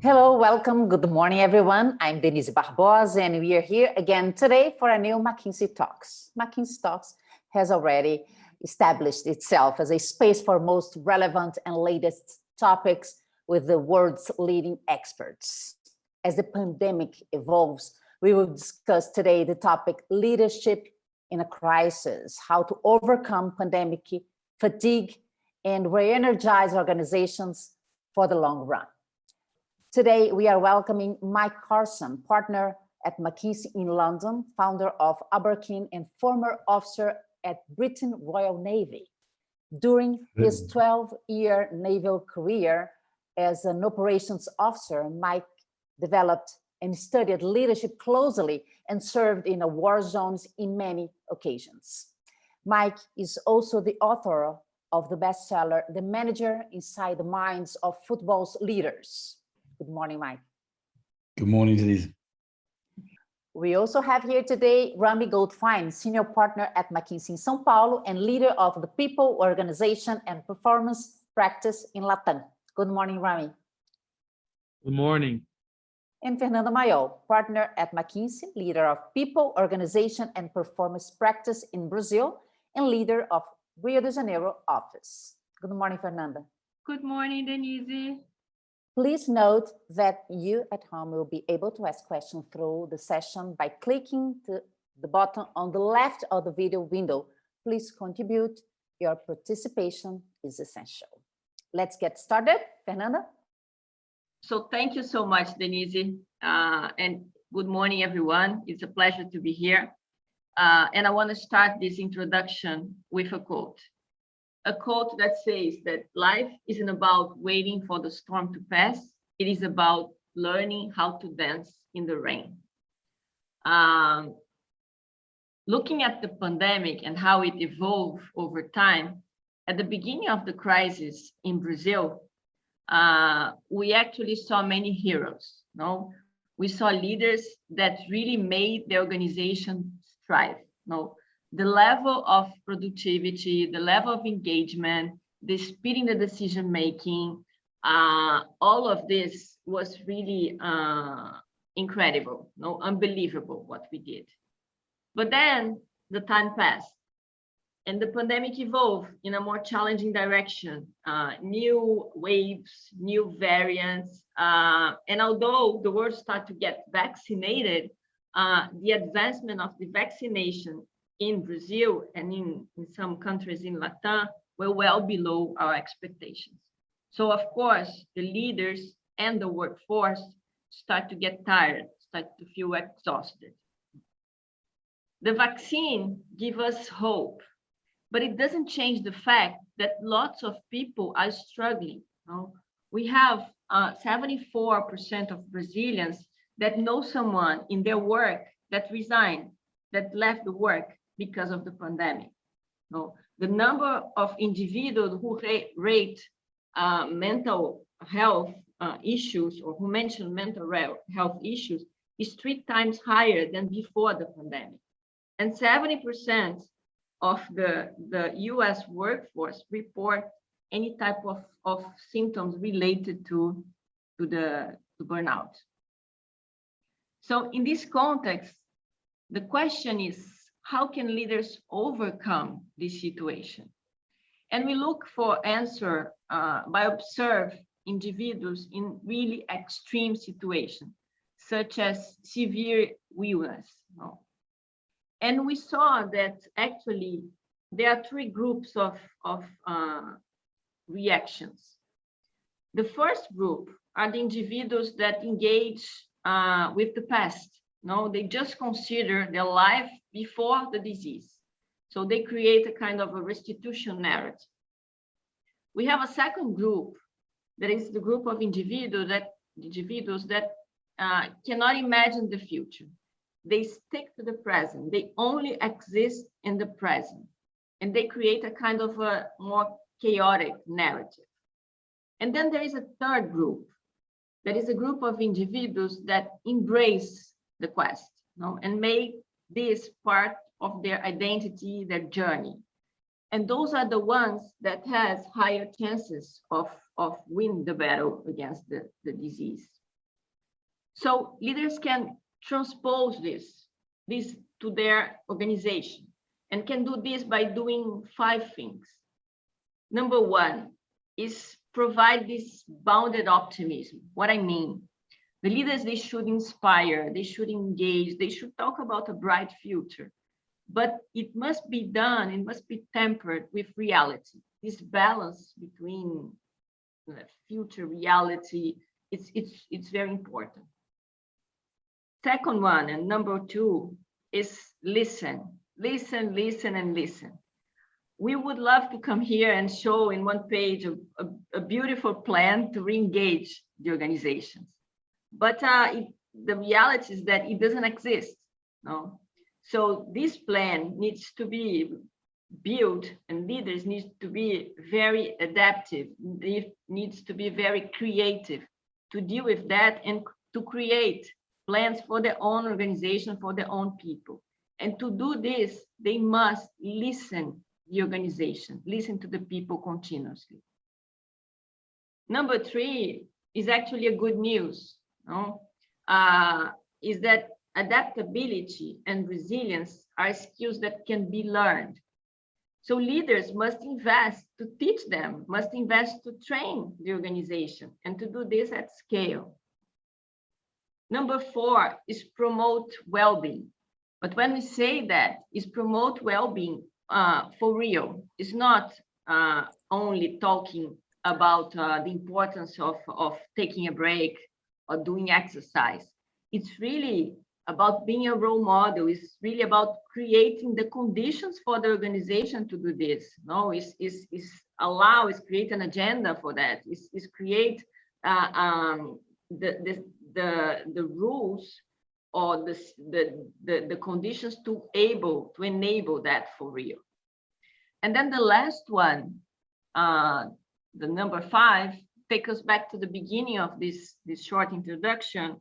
Hello, welcome. Good morning, everyone. I'm Denise Barbosa, and we are here again today for a new McKinsey Talks. McKinsey Talks has already established itself as a space for most relevant and latest topics with the world's leading experts. As the pandemic evolves, we will discuss today the topic leadership in a crisis, how to overcome pandemic fatigue and re-energize organizations for the long run. Today, we are welcoming Mike Carson, partner at McKinsey in London, founder of Aberkyn and former officer at Britain Royal Navy. During his 12-year naval career as an operations officer, Mike developed and studied leadership closely and served in war zones in many occasions. Mike is also the author of the bestseller, The Manager Inside the Minds of Football's Leaders. Good morning, Mike. Good morning, Denise. We also have here today Rami Goldfajn, senior partner at McKinsey in São Paulo and leader of the People, Organization and Performance Practice in Latam. Good morning, Rami. Good morning. And Fernanda Mayol, partner at McKinsey, leader of People, Organization and Performance Practice in Brazil and leader of Rio de Janeiro office. Good morning, Fernanda. Good morning, Denise. Please note that you at home will be able to ask questions through the session by clicking the button on the left of the video window. Please contribute. Your participation is essential. Let's get started. Fernanda? So thank you so much, Denise. And good morning, everyone. It's a pleasure to be here. And I want to start this introduction with a quote. A quote that says that life isn't about waiting for the storm to pass. It is about learning how to dance in the rain. Looking at the pandemic and how it evolved over time, at the beginning of the crisis in Brazil, we actually saw many heroes. No? We saw leaders that really made the organization thrive. No? The level of productivity, the level of engagement, the speed in the decision-making, all of this was really incredible, no, unbelievable what we did. But then the time passed and the pandemic evolved in a more challenging direction, new waves, new variants. And although the world started to get vaccinated, the advancement of the vaccination in Brazil and in some countries in Latam were well below our expectations. So of course, the leaders and the workforce start to get tired, start to feel exhausted. The vaccine gives us hope, but it doesn't change the fact that lots of people are struggling. No? We have 74% of Brazilians that know someone in their work that resigned, that left the work because of the pandemic. No, the number of individuals who rate mental health issues or who mention mental health issues is 3 times higher than before the pandemic. And 70% of the US workforce report any type of symptoms related to burnout. So in this context, the question is, how can leaders overcome this situation? And we look for answer by observe individuals in really extreme situations, such as severe illness. No? And we saw that actually there are 3 groups of reactions. The first group are the individuals that engage with the past. No, they just consider their life before the disease. So they create a kind of a restitution narrative. We have a second group, that is the group of individuals that cannot imagine the future. They stick to the present. They only exist in the present. And they create a kind of a more chaotic narrative. And then there is a third group. That is a group of individuals that embrace the quest, no, and make this part of their identity, their journey. And those are the ones that has higher chances of winning the battle against the disease. So leaders can transpose this to their organization, and can do this by doing 5 things. Number 1 is provide this bounded optimism. What I mean, the leaders, they should inspire, they should engage, they should talk about a bright future, but it must be done, it must be tempered with reality. This balance between future reality, it's very important. Second one, and number 2, is listen. Listen, listen, and listen. We would love to come here and show in one page a beautiful plan to re-engage the organizations. But the reality is that it doesn't exist. No? So this plan needs to be built, and leaders need to be very adaptive. It needs to be very creative to deal with that and to create plans for their own organization, for their own people. And to do this, they must listen the organization, listen to the people continuously. Number 3 is actually a good news, no? Is that adaptability and resilience are skills that can be learned. So leaders must invest to teach them, must invest to train the organization, and to do this at scale. Number 4 is promote well-being. But when we say that, is promote well-being for real. It's not only talking about the importance of taking a break or doing exercise. It's really about being a role model. It's really about creating the conditions for the organization to do this. No, is create an agenda for that. Is create the rules or the conditions to enable that for real. And then the last one, the number 5, take us back to the beginning of this short introduction,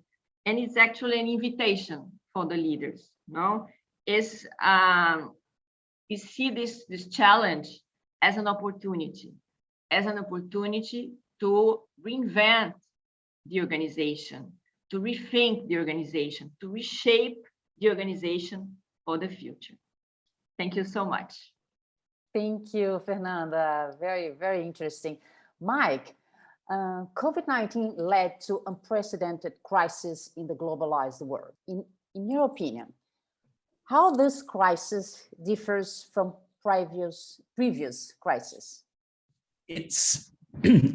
and it's actually an invitation for the leaders. No, is we see this challenge as an opportunity to reinvent the organization, to rethink the organization, to reshape the organization for the future. Thank you so much. Thank you, Fernanda. Very, very interesting. Mike, COVID-19 led to unprecedented crisis in the globalized world. In your opinion, how this crisis differs from previous crises? It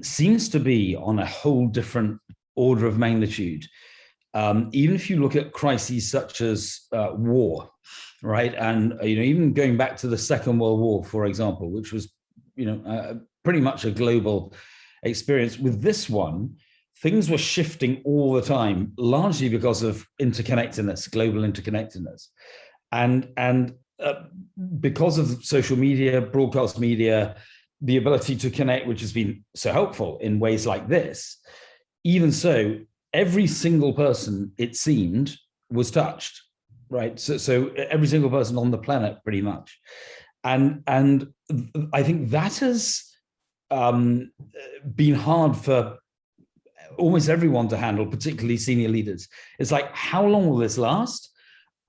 seems to be on a whole different order of magnitude. Even if you look at crises such as war, right? And even going back to the Second World War, for example, which was pretty much a global experience. With this one, things were shifting all the time, largely because of interconnectedness, global interconnectedness, and because of social media, broadcast media, the ability to connect, which has been so helpful in ways like this. Even so, every single person, it seemed, was touched, right? So every single person on the planet, pretty much, and I think that has been hard for almost everyone to handle, particularly senior leaders. It's like, how long will this last?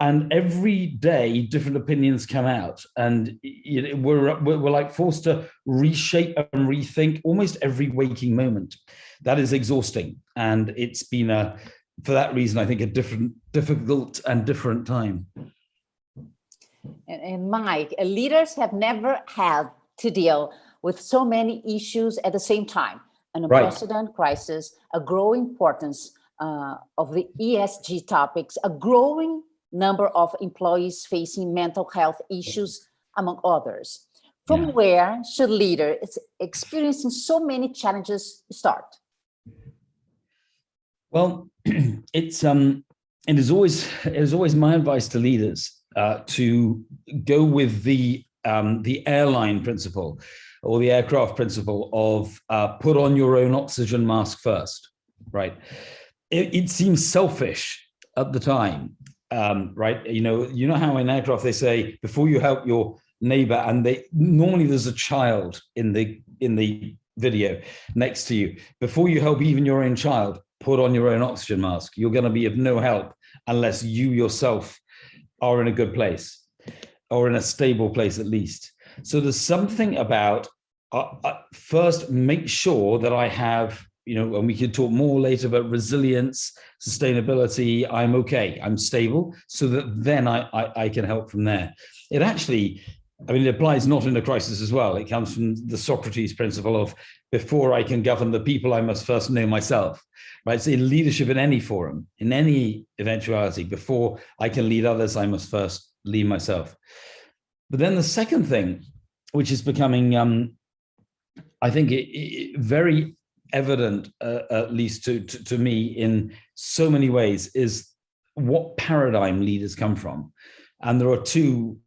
And every day, different opinions come out, and we're like forced to reshape and rethink almost every waking moment. That is exhausting, and it's been for that reason, I think, a difficult and different time. And Mike, leaders have never had to deal with so many issues at the same time: an unprecedented crisis, a growing importance of the ESG topics, a growing number of employees facing mental health issues, among others. From where should leaders experiencing so many challenges start? Well, it is always my advice to leaders to go with the airline principle or the aircraft principle of put on your own oxygen mask first, right? It seems selfish at the time. Right, you know how in aircraft they say before you help your neighbor, and normally there's a child in the video next to you. Before you help even your own child, put on your own oxygen mask. You're going to be of no help unless you yourself are in a good place, or in a stable place at least. So there's something about, first, make sure that I have, and we could talk more later about resilience, sustainability. I'm okay, I'm stable, so that then I can help from there. It actually, it applies not in a crisis as well. It comes from the Socrates principle of, before I can govern the people, I must first know myself, right? So in leadership in any forum, in any eventuality, before I can lead others, I must first lead myself. But then the second thing, which is becoming, I think, very evident, at least to me in so many ways, is what paradigm leaders come from. And there are two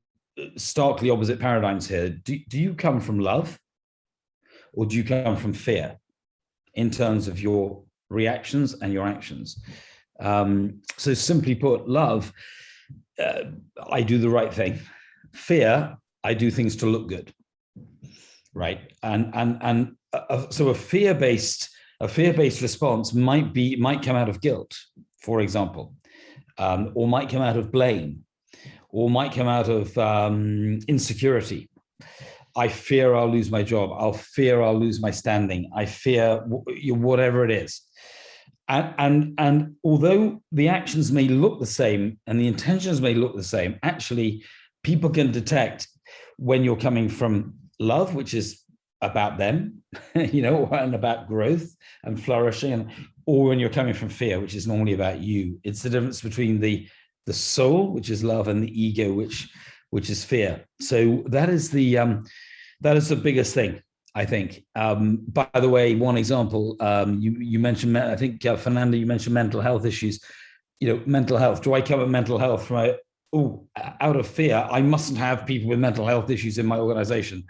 starkly opposite paradigms here. Do you come from love, or do you come from fear in terms of your reactions and your actions? So simply put, love, I do the right thing. Fear, I do things to look good, right? And so a fear-based response might come out of guilt, for example, or might come out of blame, or might come out of insecurity. I fear I'll lose my job. I'll lose my standing. I fear whatever it is. And although the actions may look the same and the intentions may look the same, actually, people can detect when you're coming from love, which is about them, and about growth and flourishing, or when you're coming from fear, which is normally about you. It's the difference between the soul, which is love, and the ego, which is fear. So that is the biggest thing, I think. By the way, one example, you mentioned, I think, Fernanda, you mentioned mental health issues. Mental health. Do I come at mental health from out of fear? I mustn't have people with mental health issues in my organization,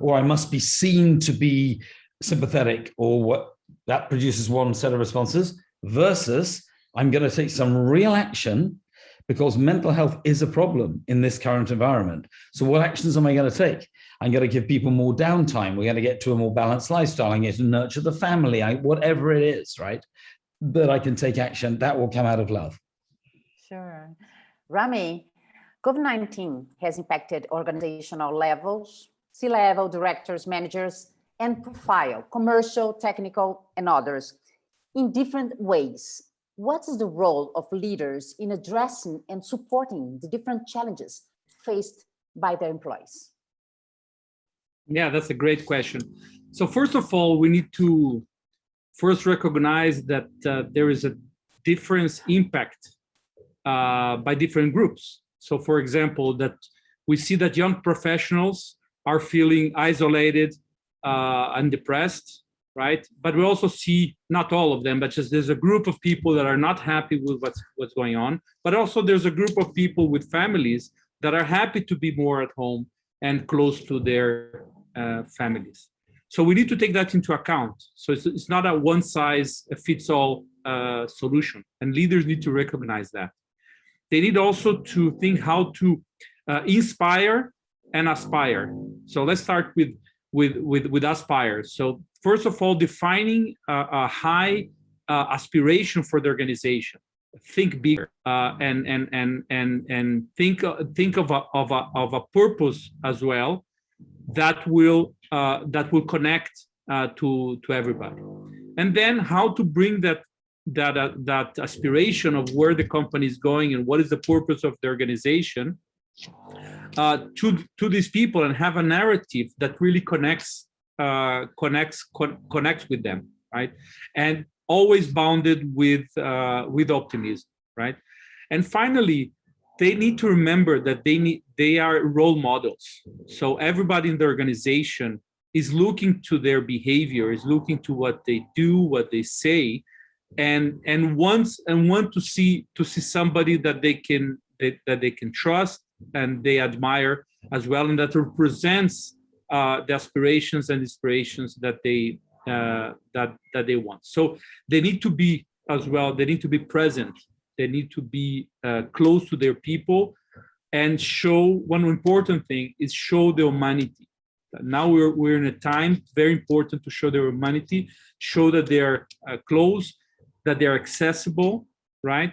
or I must be seen to be sympathetic, or what that produces one set of responses, versus I'm going to take some real action because mental health is a problem in this current environment. So what actions am I going to take? I'm going to give people more downtime. We're going to get to a more balanced lifestyle. I'm going to nurture the family, whatever it is, right? That I can take action, that will come out of love. Sure. Rami, COVID-19 has impacted organizational levels, C-level, directors, managers, and profile, commercial, technical, and others, in different ways. What is the role of leaders in addressing and supporting the different challenges faced by their employees? Yeah, that's a great question. So first of all, we need to first recognize that there is a different impact by different groups. So for example, that we see that young professionals are feeling isolated and depressed, right? But we also see, not all of them, but just there's a group of people that are not happy with what's going on. But also there's a group of people with families that are happy to be more at home and close to their families. So we need to take that into account. So it's not a one-size-fits-all solution, and leaders need to recognize that. They need also to think how to inspire and aspire. So let's start with aspire. So first of all, defining a high aspiration for the organization. Think bigger and think of a purpose as well that will connect to everybody. And then how to bring that aspiration of where the company is going and what is the purpose of the organization to these people, and have a narrative that really connects with them, right? And always bounded with optimism, right? And finally, they need to remember that they are role models. So everybody in the organization is looking to their behavior, is looking to what they do, what they say, and want to see somebody that they can trust and they admire as well, and that represents the aspirations and inspirations that they want. So they need to be as well. They need to be present. They need to be close to their people, and show, one important thing is show the humanity. Now we're in a time very important to show their humanity, show that they're close, that they're accessible, right?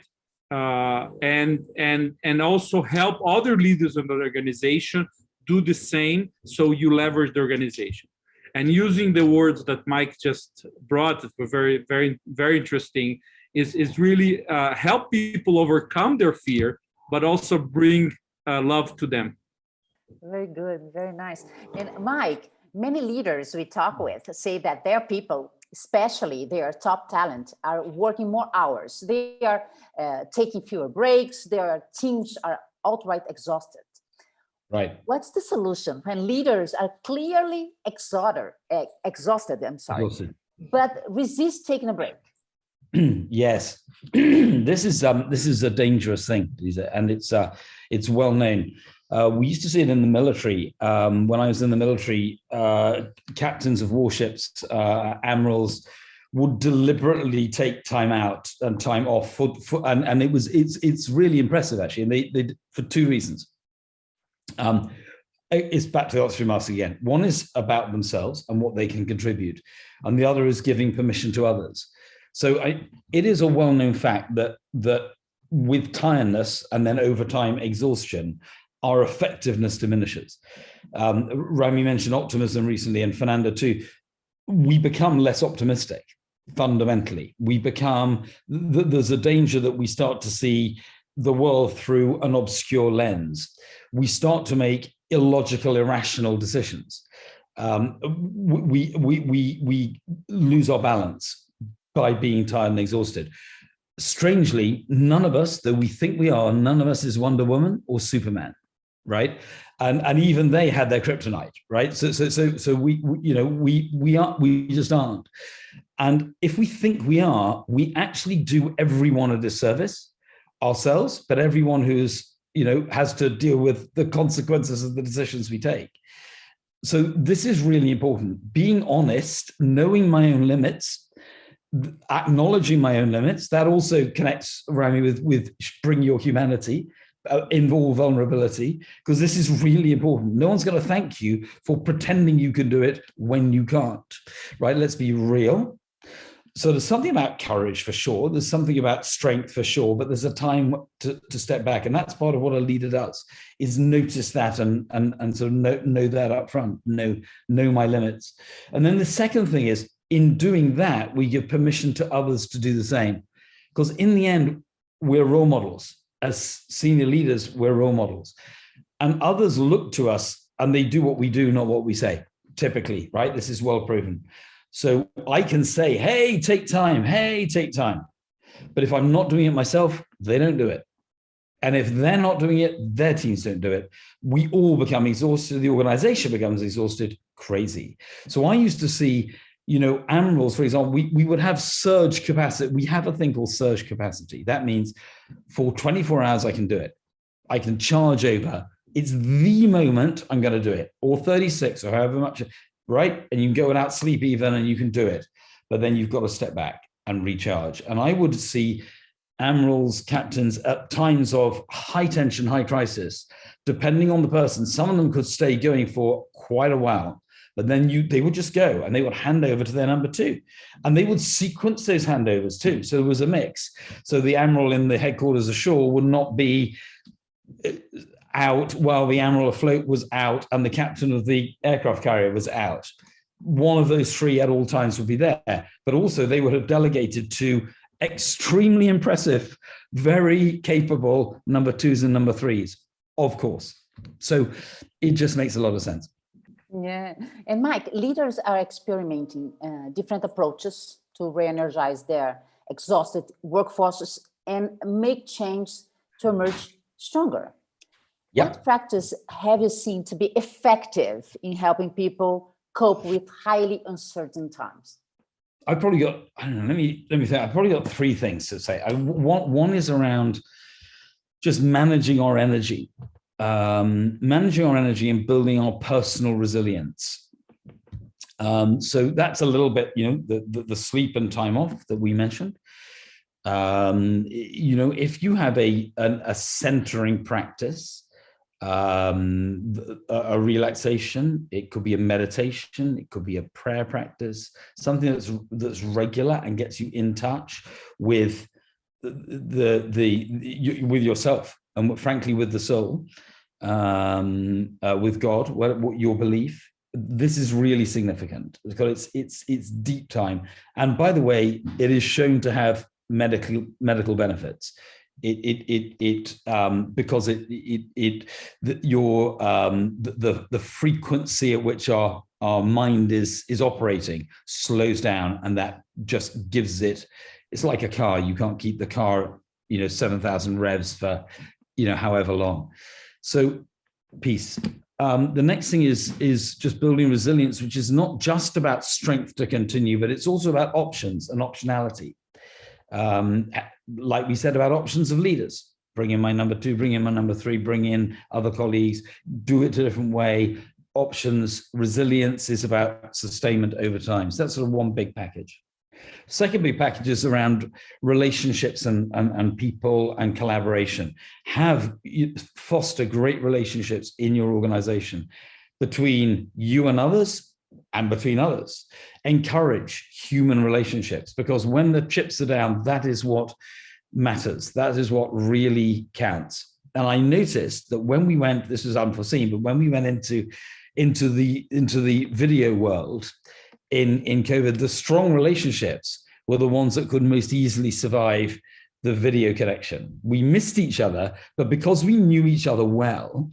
And also help other leaders in the organization do the same, so you leverage the organization. And using the words that Mike just brought, that were very, very, very interesting, is really help people overcome their fear, but also bring love to them. Very good, very nice. And Mike, many leaders we talk with say that their people, especially their top talent, are working more hours. They are taking fewer breaks. Their teams are outright exhausted. Right. What's the solution when leaders are clearly exhausted, but resist taking a break? Yes, this is a dangerous thing, Lisa, and it's well known. We used to see it in the military. When I was in the military, captains of warships, admirals, would deliberately take time out and time off and it's really impressive, actually, and they for two reasons. It's back to the oxygen mask again. One is about themselves and what they can contribute, and the other is giving permission to others. So it is a well-known fact that with tiredness and then over time exhaustion, our effectiveness diminishes. Rami mentioned optimism recently, and Fernanda too. We become less optimistic fundamentally. There's a danger that we start to see the world through an obscure lens. We start to make illogical, irrational decisions. We lose our balance by being tired and exhausted. Strangely, none of us, though we think we are, none of us is Wonder Woman or Superman, right? And even they had their kryptonite, right? So we just aren't. And if we think we are, we actually do everyone a disservice, ourselves, but everyone who's has to deal with the consequences of the decisions we take. So this is really important. Being honest, knowing my own limits, acknowledging my own limits. That also connects, Rami, with bring your humanity, involve vulnerability, because this is really important. No one's going to thank you for pretending you can do it when you can't, right? Let's be real. So there's something about courage for sure. There's something about strength for sure, but there's a time to step back. And that's part of what a leader does, is notice that and sort of know that up front, know my limits. And then the second thing is, in doing that, we give permission to others to do the same. Because in the end, we're role models. As senior leaders, we're role models. And others look to us and they do what we do, not what we say, typically, right? This is well proven. So I can say, hey, take time. But if I'm not doing it myself, they don't do it. And if they're not doing it, their teams don't do it. We all become exhausted. The organization becomes exhausted, crazy. So I used to see, admirals, for example, we would have surge capacity. We have a thing called surge capacity. That means for 24 hours, I can do it. I can charge over. It's the moment I'm going to do it, or 36 or however much, right? And you can go without sleep even, and you can do it. But then you've got to step back and recharge. And I would see admirals, captains at times of high tension, high crisis, depending on the person. Some of them could stay going for quite a while, but then they would just go and they would hand over to their number two, and they would sequence those handovers too. So there was a mix. So the admiral in the headquarters ashore would not be out while the admiral afloat was out and the captain of the aircraft carrier was out. One of those three at all times would be there, but also they would have delegated to extremely impressive, very capable number twos and number threes, of course. So it just makes a lot of sense. Yeah. And Mike, leaders are experimenting different approaches to re-energize their exhausted workforces and make change to emerge stronger. Yep. What practice have you seen to be effective in helping people cope with highly uncertain times? I probably got, I don't know, let me think. I've probably got three things to say. One is around just managing our energy and building our personal resilience. So that's a little bit, the sleep and time off that we mentioned. If you have a centering practice, a relaxation. It could be a meditation. It could be a prayer practice, something that's regular and gets you in touch with with yourself and frankly with the soul, with God, what your belief. This is really significant because it's deep time. And by the way, it is shown to have medical benefits. Because the frequency at which our mind is operating slows down, and that just gives it's like a car. You can't keep the car 7,000 revs for however long. So peace. The next thing is just building resilience, which is not just about strength to continue, but it's also about options and optionality. Like we said about options of leaders, bring in my number 2, bring in my number 3, bring in other colleagues, do it a different way. Options, resilience is about sustainment over time. So that's sort of one big package. Second big package is around relationships and people and collaboration. Foster great relationships in your organization between you and others, and between others. Encourage human relationships, because when the chips are down, that is what matters. That is what really counts. And I noticed that when we went, this was unforeseen, but when we went into the video world in COVID, the strong relationships were the ones that could most easily survive the video connection. We missed each other, but because we knew each other well,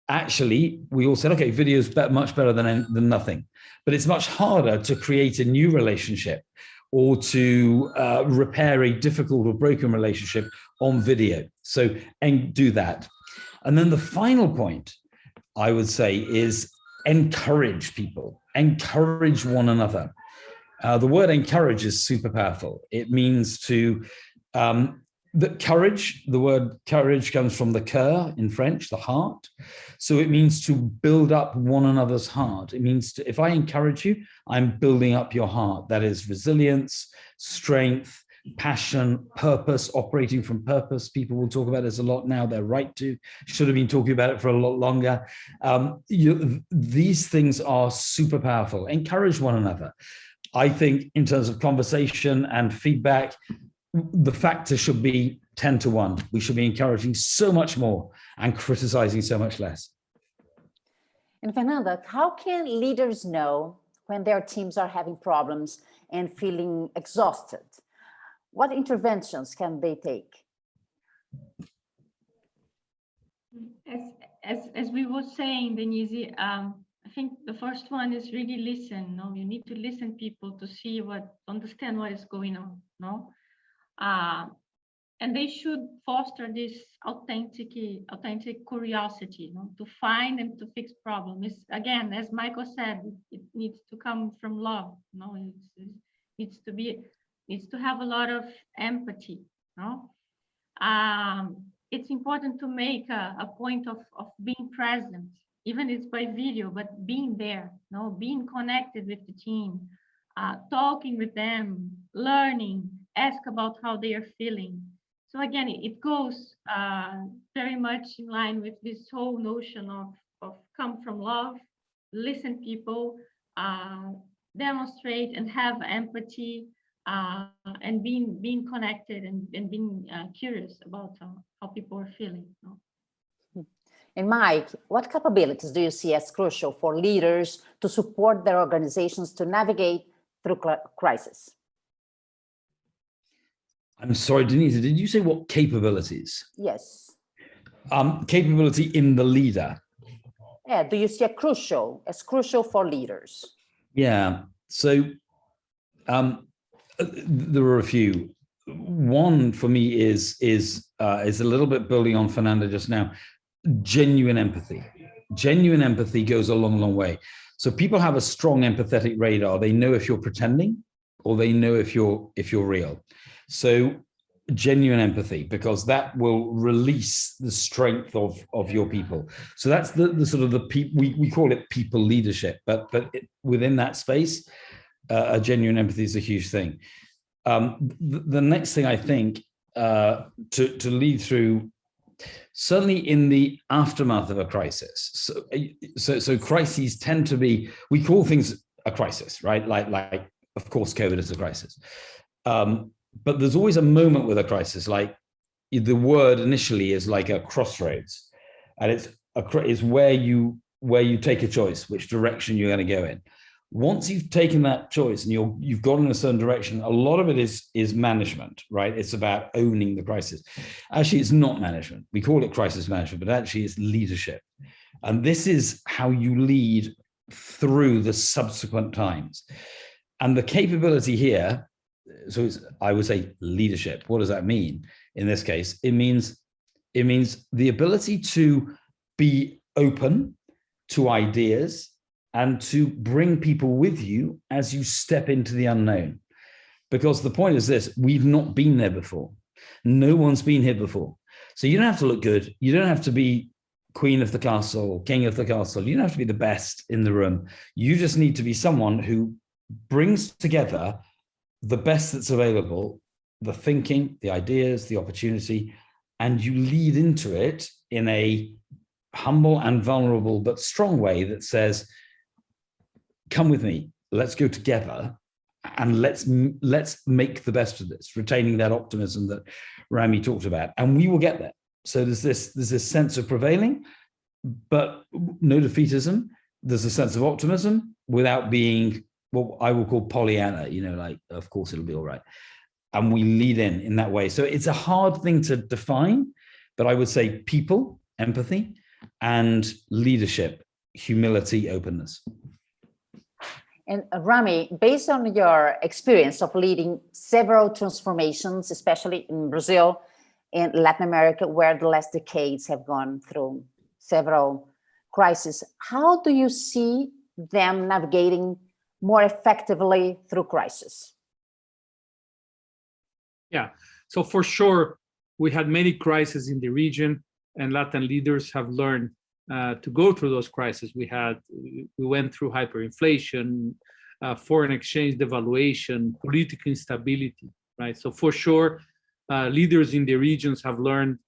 actually, we all said, okay, video is much better than nothing. But it's much harder to create a new relationship or to repair a difficult or broken relationship on video. So, and do that. And then the final point, I would say, is encourage people, encourage one another. The word encourage is super powerful. It means to, the word courage comes from the cœur in French, the heart. So it means to build up one another's heart. It means to, if I encourage you, I'm building up your heart. That is resilience, strength, passion, purpose, operating from purpose. People will talk about this a lot now. They're right to, should have been talking about it for a lot longer. These things are super powerful. Encourage one another. I think in terms of conversation and feedback, the factor should be 10 to 1. We should be encouraging so much more and criticizing so much less. And Fernanda, how can leaders know when their teams are having problems and feeling exhausted? What interventions can they take? As we were saying, Denise, I think the first one is really listen. No, you need to listen people to see understand what is going on. No. And they should foster this authentic curiosity, to find and to fix problems. Again, as Michael said, it needs to come from love. It needs to have a lot of empathy. It's important to make a point of being present, even if it's by video, but being there, being connected with the team, talking with them, learning, ask about how they are feeling. So again, it goes very much in line with this whole notion of come from love, listen people, demonstrate and have empathy, and being connected and being curious about how people are feeling. And Mike, what capabilities do you see as crucial for leaders to support their organizations to navigate through crisis? I'm sorry, Denise, did you say what capabilities? Yes. Capability in the leader. Yeah, do you see as crucial for leaders? Yeah, so there are a few. One for me is a little bit building on Fernanda just now. Genuine empathy. Genuine empathy goes a long, long way. So people have a strong empathetic radar. They know if you're pretending, or they know if you're real. So genuine empathy, because that will release the strength of your people. So that's the sort of we call it people leadership, but within that space, a genuine empathy is a huge thing. The next thing I think to lead through certainly in the aftermath of a crisis. So crises tend to be, we call things a crisis, right? Like of course, COVID is a crisis. But there's always a moment with a crisis, like the word initially is like a crossroads, and it's where you take a choice, which direction you're going to go in. Once you've taken that choice and you've gone in a certain direction, a lot of it is management, right? It's about owning the crisis. Actually, it's not management. We call it crisis management, but actually it's leadership. And this is how you lead through the subsequent times. And the capability here, so I would say leadership. What does that mean? In this case, it means the ability to be open to ideas and to bring people with you as you step into the unknown. Because the point is this, we've not been there before. No one's been here before. So you don't have to look good. You don't have to be queen of the castle, king of the castle. You don't have to be the best in the room. You just need to be someone who brings together the best that's available, the thinking, the ideas, the opportunity, and you lead into it in a humble and vulnerable but strong way that says, come with me, let's go together, and let's make the best of this, retaining that optimism that Rami talked about, and we will get there. So there's this sense of prevailing, but no defeatism. There's a sense of optimism without being what I will call Pollyanna, like, of course it'll be all right. And we lead in that way. So it's a hard thing to define, but I would say people, empathy, and leadership, humility, openness. And Rami, based on your experience of leading several transformations, especially in Brazil and Latin America, where the last decades have gone through several crises, how do you see them navigating more effectively through crisis? Yeah, so for sure, we had many crises in the region, and Latin leaders have learned to go through those crises. We went through hyperinflation, foreign exchange devaluation, political instability, right? So for sure, leaders in the regions have learned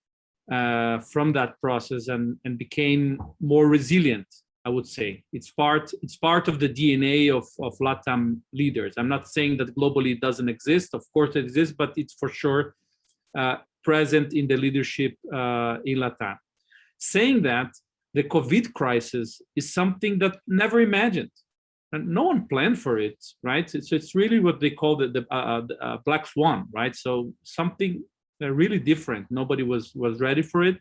from that process and became more resilient, I would say. It's part of the DNA of LATAM leaders. I'm not saying that globally it doesn't exist. Of course it exists, but it's for sure present in the leadership in LATAM. Saying that, the COVID crisis is something that never imagined, and no one planned for it, right? So it's really what they call the black swan, right? So something really different. Nobody was ready for it,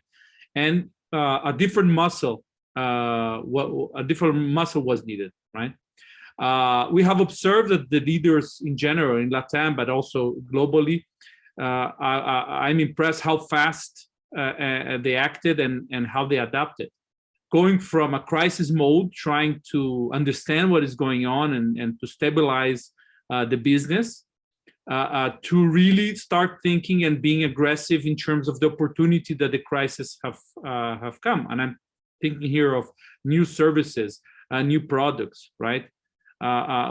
and a different muscle was needed, right? We have observed that the leaders in general in LATAM, but also globally, I'm impressed how fast they acted and how they adapted. Going from a crisis mode, trying to understand what is going on and to stabilize the business, to really start thinking and being aggressive in terms of the opportunity that the crisis have come. And I'm thinking here of new services, new products, right?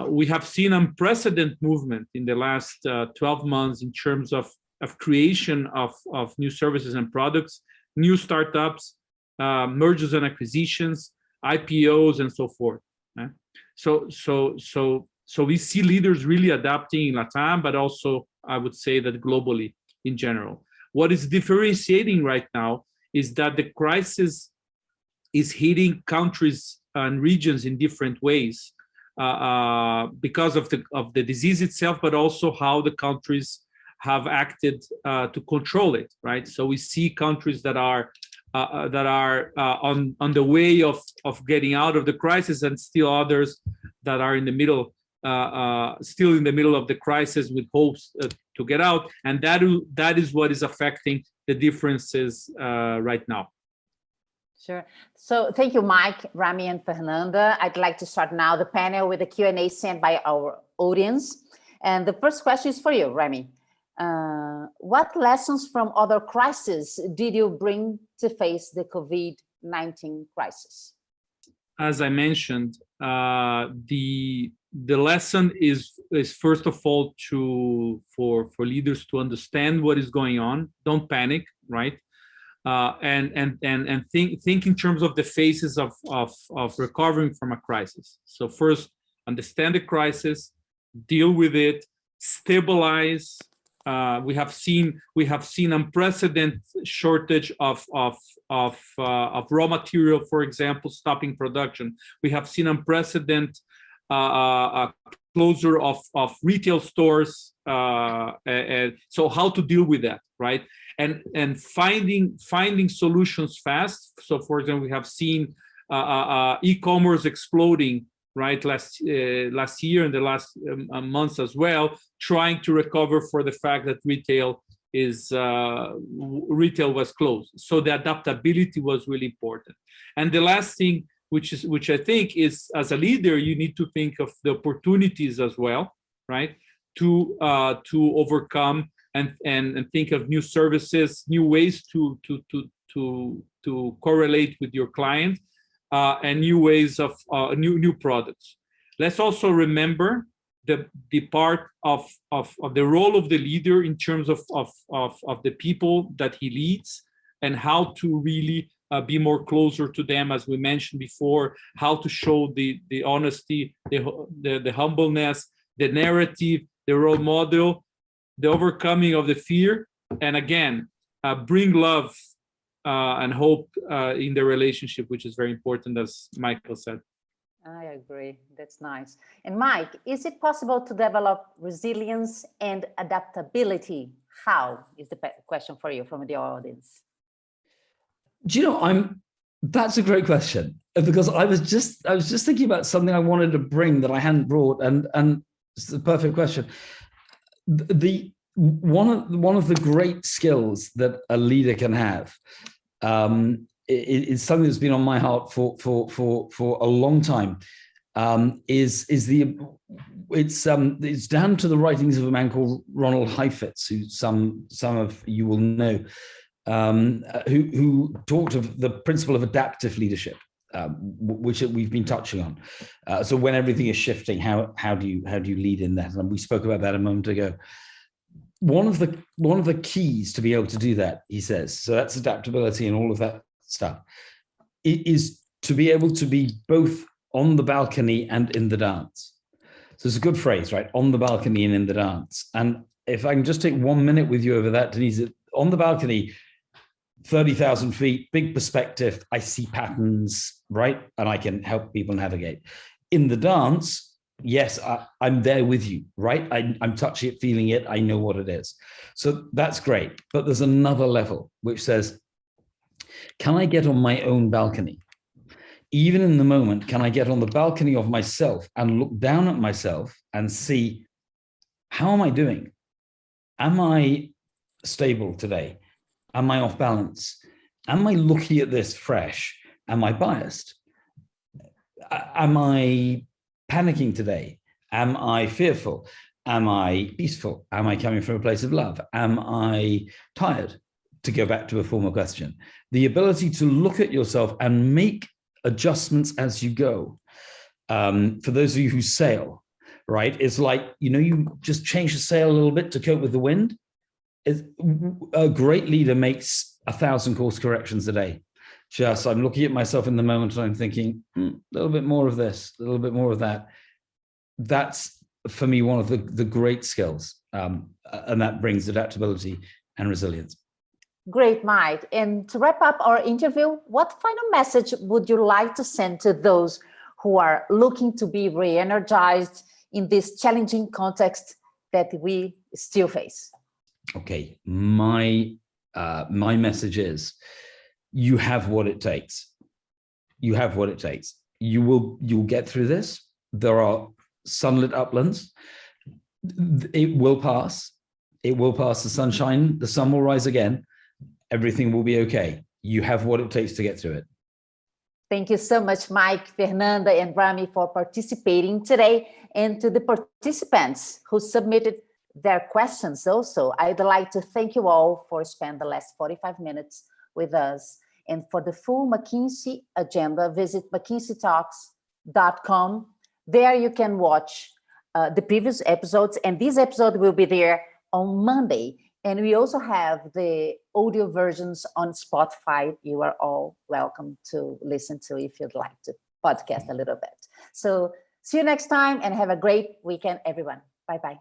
We have seen unprecedented movement in the last 12 months in terms of creation of new services and products, new startups, mergers and acquisitions, IPOs, and so forth. Right? So we see leaders really adapting in LATAM, but also I would say that globally in general. What is differentiating right now is that the crisis is hitting countries and regions in different ways because of the disease itself, but also how the countries have acted to control it. Right. So we see countries that are on the way of getting out of the crisis, and still others that are in the middle, still in the middle of the crisis with hopes to get out. And that is what is affecting the differences right now. Sure. So thank you, Mike, Rami, and Fernanda. I'd like to start now the panel with a Q&A sent by our audience. And the first question is for you, Rami. What lessons from other crises did you bring to face the COVID-19 crisis? As I mentioned, the lesson is first of all for leaders to understand what is going on. Don't panic, right? and think in terms of the phases of recovering from a crisis. So first, understand the crisis, deal with it, stabilize. We have seen unprecedented shortage of raw material, for example, stopping production. We have seen unprecedented closure of retail stores. So how to deal with that, right? And finding solutions fast. So, for example, we have seen e-commerce exploding, right, last year and the last months as well, trying to recover for the fact that retail was closed. So the adaptability was really important. And the last thing, which I think is, as a leader, you need to think of the opportunities as well, right, to overcome and think of new services, new ways to correlate with your client, and new ways of new products. Let's also remember the part of the role of the leader in terms of the people that he leads, and how to really be more closer to them, as we mentioned before, how to show the honesty, the humbleness, the narrative, the role model, the overcoming of the fear, and again, bring love and hope in the relationship, which is very important, as Michael said. I agree. That's nice. And Mike, is it possible to develop resilience and adaptability? How is the question for you from the audience? Do you know, that's a great question, because I was just thinking about something I wanted to bring that I hadn't brought, and it's the perfect question. One of the great skills that a leader can have is something that's been on my heart for a long time. It's down to the writings of a man called Ronald Heifetz, who some of you will know, who talked of the principle of adaptive leadership, which we've been touching on. So when everything is shifting, how do you lead in that? And we spoke about that a moment ago. One of the keys to be able to do that, he says, so that's adaptability and all of that stuff, it is to be able to be both on the balcony and in the dance. So it's a good phrase, right? On the balcony and in the dance. And if I can just take 1 minute with you over that, Denise, on the balcony, 30,000 feet, big perspective, I see patterns, right? And I can help people navigate. In the dance, yes, I'm there with you, right? I'm touching it, feeling it, I know what it is. So that's great. But there's another level which says, can I get on my own balcony? Even in the moment, can I get on the balcony of myself and look down at myself and see, how am I doing? Am I stable today? Am I off balance? Am I looking at this fresh? Am I biased? Am I panicking today? Am I fearful? Am I peaceful? Am I coming from a place of love? Am I tired? To go back to a former question, the ability to look at yourself and make adjustments as you go. For those of you who sail, right? It's like, you just change the sail a little bit to cope with the wind. A great leader makes 1,000 course corrections a day. Just, I'm looking at myself in the moment and I'm thinking, a little bit more of this, a little bit more of that. That's, for me, one of the great skills. And that brings adaptability and resilience. Great, Mike. And to wrap up our interview, what final message would you like to send to those who are looking to be re-energized in this challenging context that we still face? Okay, my message is, you have what it takes. You have what it takes. You'll get through this. There are sunlit uplands. It will pass. It will pass the sunshine. The sun will rise again. Everything will be okay. You have what it takes to get through it. Thank you so much, Mike, Fernanda, and Rami, for participating today, and to the participants who submitted their questions also. I'd like to thank you all for spending the last 45 minutes with us. And for the full McKinsey agenda, visit mckinseytalks.com. There you can watch the previous episodes, and this episode will be there on Monday. And we also have the audio versions on Spotify. You are all welcome to listen to if you'd like to podcast a little bit. So see you next time and have a great weekend, everyone. Bye-bye.